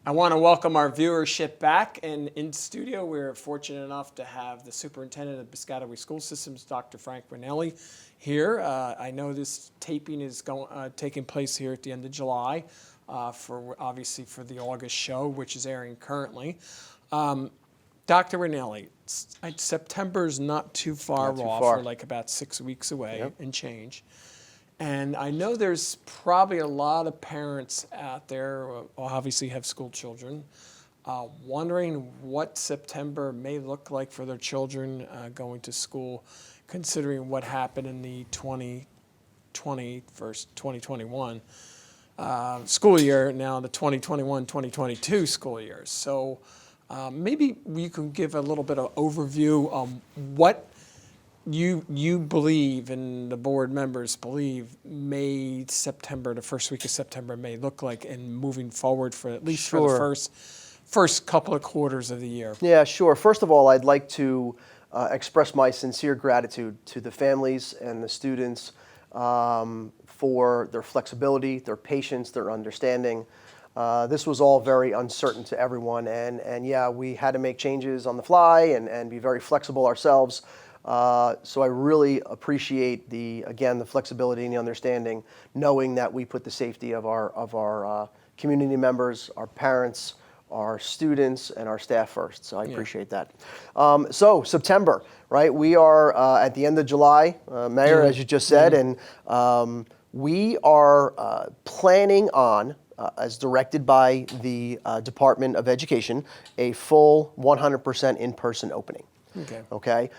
I want to welcome our viewership back, and in studio we're fortunate enough to have the Superintendent of Piscataway School Systems, Dr. Frank Ranelli, here. I know this taping is taking place here at the end of July, obviously for the August show, which is airing currently. Dr. Ranelli, September's not too far off. We're like about 6 weeks away and change. And I know there's probably a lot of parents out there who obviously have school children, wondering what September may look like for their children going to school, considering what happened in the 2020 versus 2021 school year, now the 2021-2022 school year. So maybe you can give a little bit of overview on what you believe and the board members believe September, the first week of September may look like, and moving forward for at least for the first couple of quarters of the year. Yeah, sure. First of all, I'd like to express my sincere gratitude to the families and the students for their flexibility, their patience, their understanding. This was all very uncertain to everyone, and yeah, we had to make changes on the fly and be very flexible ourselves. So I really appreciate the flexibility and the understanding, knowing that we put the safety of our community members, our parents, our students, and our staff first. So I appreciate that. So September, right? We are at the end of July, Mayor, as you just said, and we are planning on, as directed by the Department of Education, a full 100% in-person opening. Okay.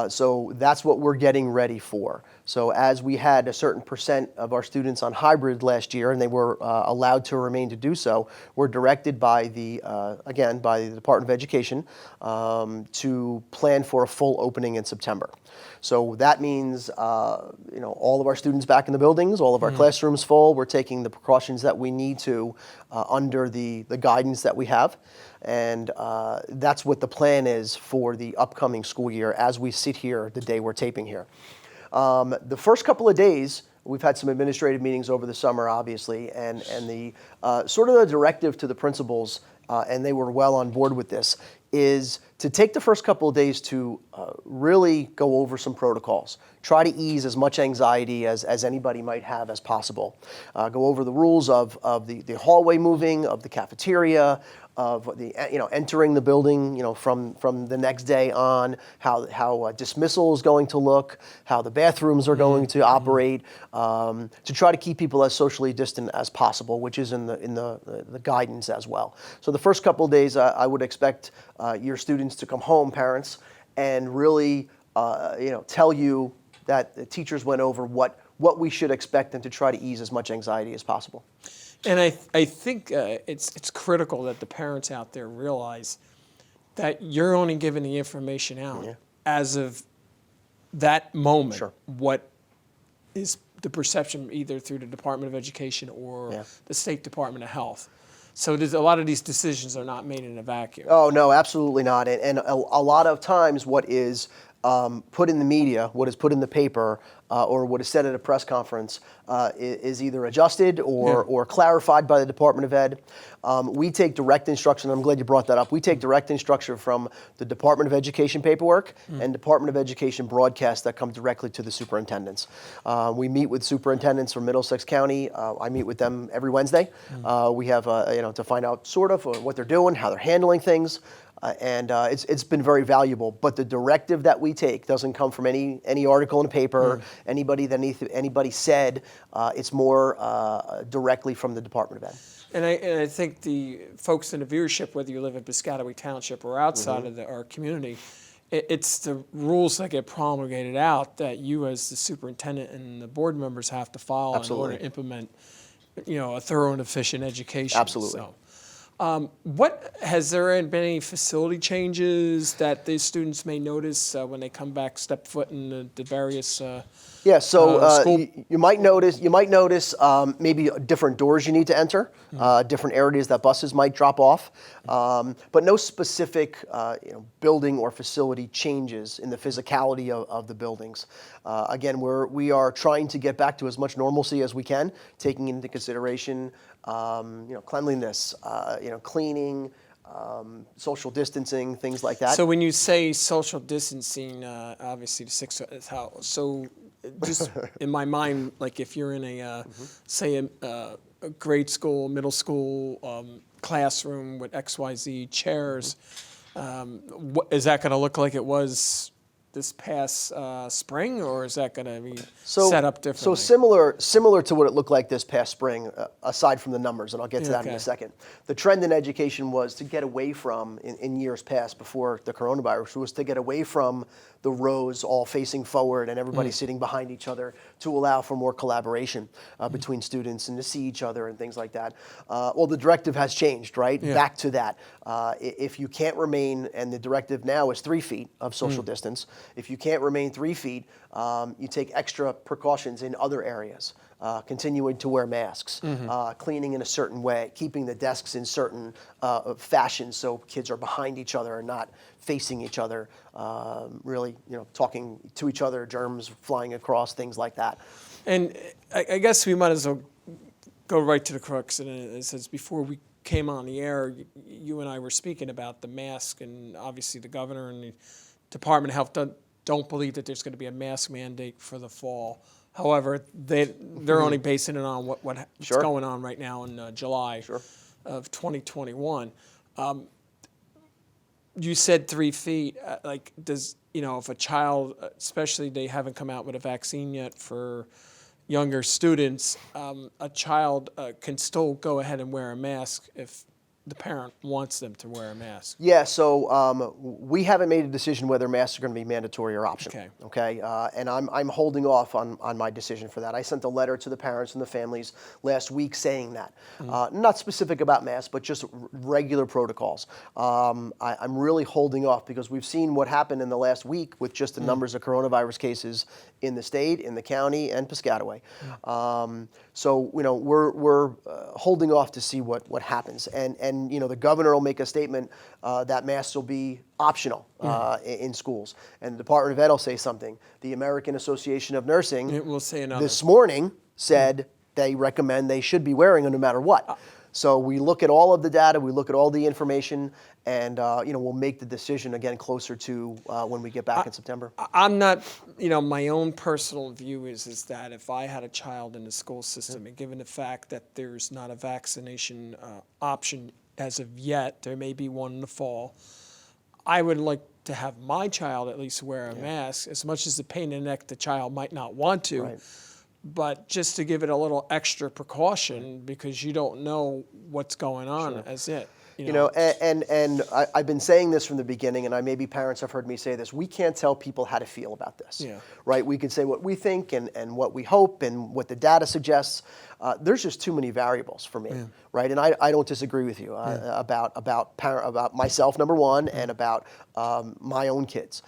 So that's what we're getting ready for. So as we had a certain percent of our students on hybrid last year, and they were allowed to remain to do so, we're directed by the Department of Education to plan for a full opening in September. So that means all of our students back in the buildings, all of our classrooms full. We're taking the precautions that we need to under the guidance that we have. And that's what the plan is for the upcoming school year as we sit here the day we're taping here. The first couple of days, we've had some administrative meetings over the summer, obviously, and the sort of the directive to the principals, and they were well on board with this, is to take the first couple of days to really go over some protocols. Try to ease as much anxiety as anybody might have as possible. Go over the rules of the hallway moving, of the cafeteria, of the entering the building from the next day on, how dismissal is going to look, how the bathrooms are going to operate, to try to keep people as socially distant as possible, which is in the guidance as well. So the first couple of days, I would expect your students to come home, parents, and really tell you that the teachers went over what we should expect and to try to ease as much anxiety as possible. And I think it's critical that the parents out there realize that you're only giving the information out as of that moment. Sure. What is the perception either through the Department of Education or the State Department of Health. So there's a lot of these decisions are not made in a vacuum. Oh, no, absolutely not. And a lot of times what is put in the media, what is put in the paper, or what is said at a press conference is either adjusted or clarified by the Department of Ed. We take direct instruction. I'm glad you brought that up. We take direct instruction from the Department of Education paperwork and Department of Education broadcasts that come directly to the superintendents. We meet with superintendents from Middlesex County. I meet with them every Wednesday. We have to find out sort of what they're doing, how they're handling things. And it's been very valuable. But the directive that we take doesn't come from any article in the paper, anybody said. It's more directly from the Department of Ed. And I think the folks in the viewership, whether you live in Piscataway Township or outside of our community, it's the rules that get promulgated out that you as the superintendent and the board members have to follow in order to implement a thorough and efficient education. Absolutely. So. What has there been any facility changes that the students may notice when they come back, step foot in the various Yeah, so school. you might notice maybe different doors you need to enter, different areas that buses might drop off, but no specific building or facility changes in the physicality of the buildings. Again, we are trying to get back to as much normalcy as we can, taking into consideration cleanliness, cleaning. Social distancing, things like that. So when you say social distancing, obviously the 6 is how. So just in my mind, like if you're in a say a grade school, middle school classroom with XYZ chairs, is that going to look like it was this past spring, or is that going to be set up differently? So similar to what it looked like this past spring, aside from the numbers, and I'll get to that in a second. The trend in education was to get away from, in years past before the coronavirus, was to get away from the rows all facing forward and everybody sitting behind each other to allow for more collaboration between students and to see each other and things like that. Well, the directive has changed, right? Yeah. Back to that. If you can't remain, and the directive now is 3 feet of social distance, if you can't remain 3 feet, you take extra precautions in other areas. Continuing to wear masks, cleaning in a certain way, keeping the desks in certain fashions so kids are behind each other and not facing each other, really, talking to each other, germs flying across, things like that. And I guess we might as well go right to the crux. And it says before we came on the air, you and I were speaking about the mask, and obviously the governor and the Department of Health don't believe that there's going to be a mask mandate for the fall. However, they're only basing it on what's going on right now in July of 2021. You said 3 feet. If a child, especially they haven't come out with a vaccine yet for younger students, a child can still go ahead and wear a mask if the parent wants them to wear a mask. Yeah, so we haven't made a decision whether masks are going to be mandatory or optional. Okay. And I'm holding off on my decision for that. I sent a letter to the parents and the families last week saying that. Not specific about masks, but just regular protocols. I'm really holding off because we've seen what happened in the last week with just the numbers of coronavirus cases in the state, in the county, and Piscataway. So we're holding off to see what happens. And the governor will make a statement that masks will be optional in schools, and the Department of Ed will say something. The American Association of Nursing will say another. This morning said they recommend they should be wearing them no matter what. So we look at all of the data, we look at all the information, and we'll make the decision again closer to when we get back in September. I'm not, my own personal view is that if I had a child in the school system, and given the fact that there's not a vaccination option as of yet, there may be one in the fall, I would like to have my child at least wear a mask, as much as the pain in the neck the child might not want to. Right. But just to give it a little extra precaution, because you don't know what's going on as it. And I've been saying this from the beginning, and maybe parents have heard me say this. We can't tell people how to feel about this, right? We can say what we think and what we hope and what the data suggests. There's just too many variables for me, right? And I don't disagree with you about myself, number one, and about my own kids.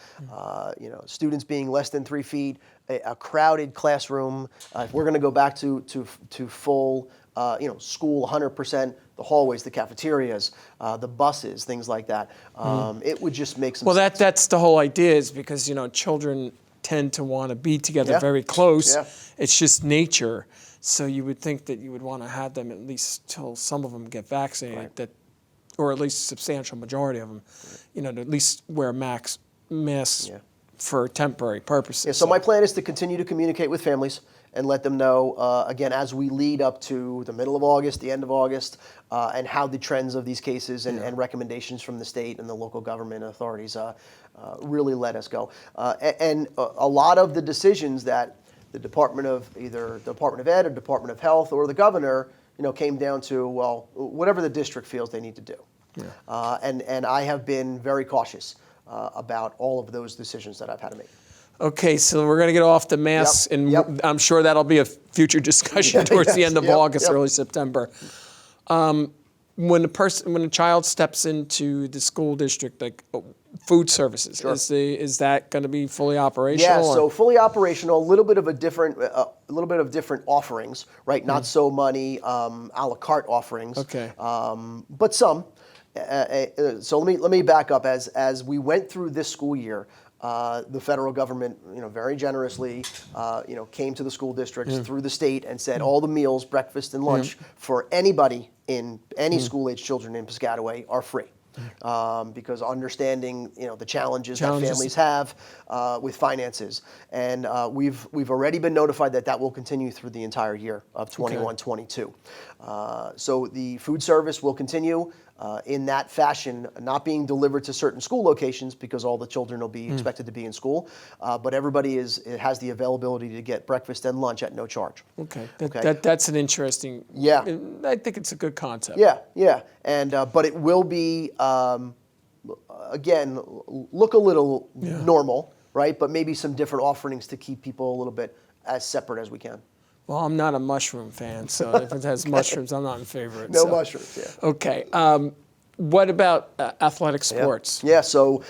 Students being less than 3 feet, a crowded classroom. If we're going to go back to full, school 100%, the hallways, the cafeterias, the buses, things like that. It would just make some sense. That's the whole idea, is because, children tend to want to be together very close. Yeah. It's just nature. So you would think that you would want to have them at least till some of them get vaccinated, or at least a substantial majority of them, to at least wear masks for temporary purposes. Yeah, so my plan is to continue to communicate with families and let them know, again, as we lead up to the middle of August, the end of August, and how the trends of these cases and recommendations from the state and the local government authorities really let us go. And a lot of the decisions that the Department of Ed or Department of Health or the governor, came down to, well, whatever the district feels they need to do. Yeah. And I have been very cautious about all of those decisions that I've had to make. Okay, so we're going to get off the masks, and I'm sure that'll be a future discussion towards the end of August, early September. When a child steps into the school district, food services. Sure. Is that going to be fully Yeah, operational? so fully operational, a little bit of different offerings, right? Not so many a la carte offerings, Okay. but some. So let me back up. As we went through this school year, the federal government, very generously, came to the school districts through the state and said all the meals, breakfast and lunch for anybody in any school-age children in Piscataway are free. Because understanding the challenges that families have with finances, and we've already been notified that will continue through the entire year of 21-22. So the food service will continue in that fashion, not being delivered to certain school locations because all the children will be expected to be in school, but everybody has the availability to get breakfast and lunch at no charge. Okay. That's an interesting. Yeah. I think it's a good concept. Yeah, and but it will be again look a little normal, right? But maybe some different offerings to keep people a little bit as separate as we can. Well, I'm not a mushroom fan, so if it has mushrooms, I'm not in favor of it. No mushrooms, yeah. Okay. What about athletic sports? Yeah, so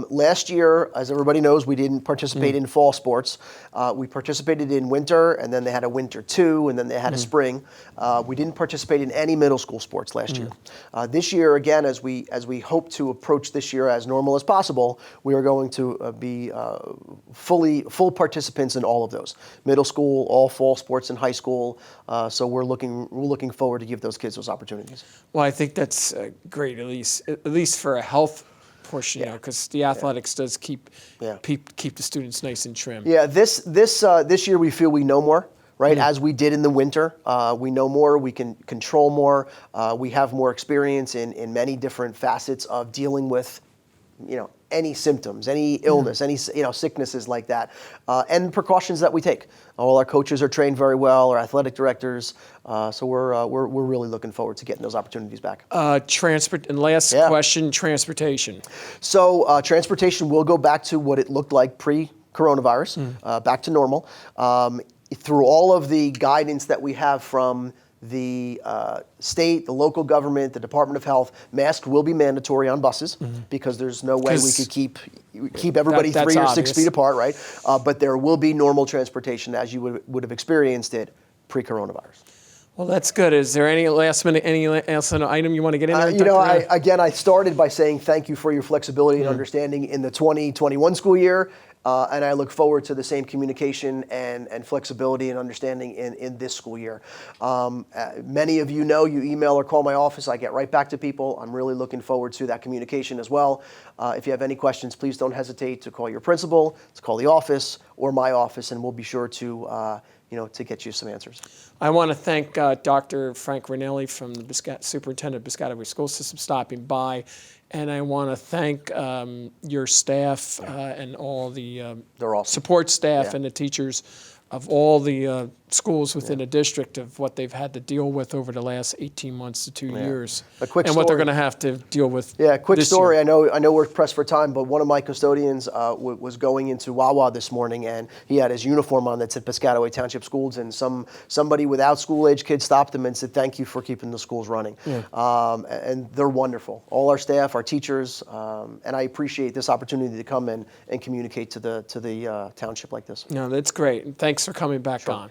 last year, as everybody knows, we didn't participate in fall sports. We participated in winter, and then they had a winter 2, and then they had a spring. We didn't participate in any middle school sports last year. This year, again, as we hope to approach this year as normal as possible, we are going to be full participants in all of those. Middle school, all fall sports in high school. So we're looking forward to give those kids those opportunities. Well, I think that's great, at least for a health portion, because the athletics does keep the students nice and trim. Yeah, this year we feel we know more, right? As we did in the winter, we know more, we can control more, we have more experience in many different facets of dealing with, any symptoms, any illness, any sicknesses like that, and precautions that we take. All our coaches are trained very well, our athletic directors, so we're really looking forward to getting those opportunities back. Question, transportation. So transportation will go back to what it looked like pre-coronavirus, back to normal. Through all of the guidance that we have from the state, the local government, the Department of Health, masks will be mandatory on buses because there's no way we could keep everybody 3 or 6 feet apart, right? But there will be normal transportation as you would have experienced it pre-coronavirus. Well, that's good. Is there any last minute item you want to get in there? I started by saying thank you for your flexibility and understanding in the 2021 school year. And I look forward to the same communication and flexibility and understanding in this school year. Many of you know, you email or call my office. I get right back to people. I'm really looking forward to that communication as well. If you have any questions, please don't hesitate to call your principal, to call the office or my office, and we'll be sure to get you some answers. I want to thank Dr. Frank Ranelli from the Superintendent of Piscataway School System stopping by. And I want to thank your staff and all the support staff and the teachers of all the schools within the district of what they've had to deal with over the last 18 months to 2 years. A quick and story. what they're going to have to deal with. Yeah, quick story. Year. I know we're pressed for time, but one of my custodians was going into Wawa this morning, and he had his uniform on that said Piscataway Township Schools, and somebody without school-age kids stopped him and said, "Thank you for keeping the schools running." And they're wonderful. All our staff, our teachers, and I appreciate this opportunity to come and communicate to the township like this. No, that's great. And thanks for coming back on.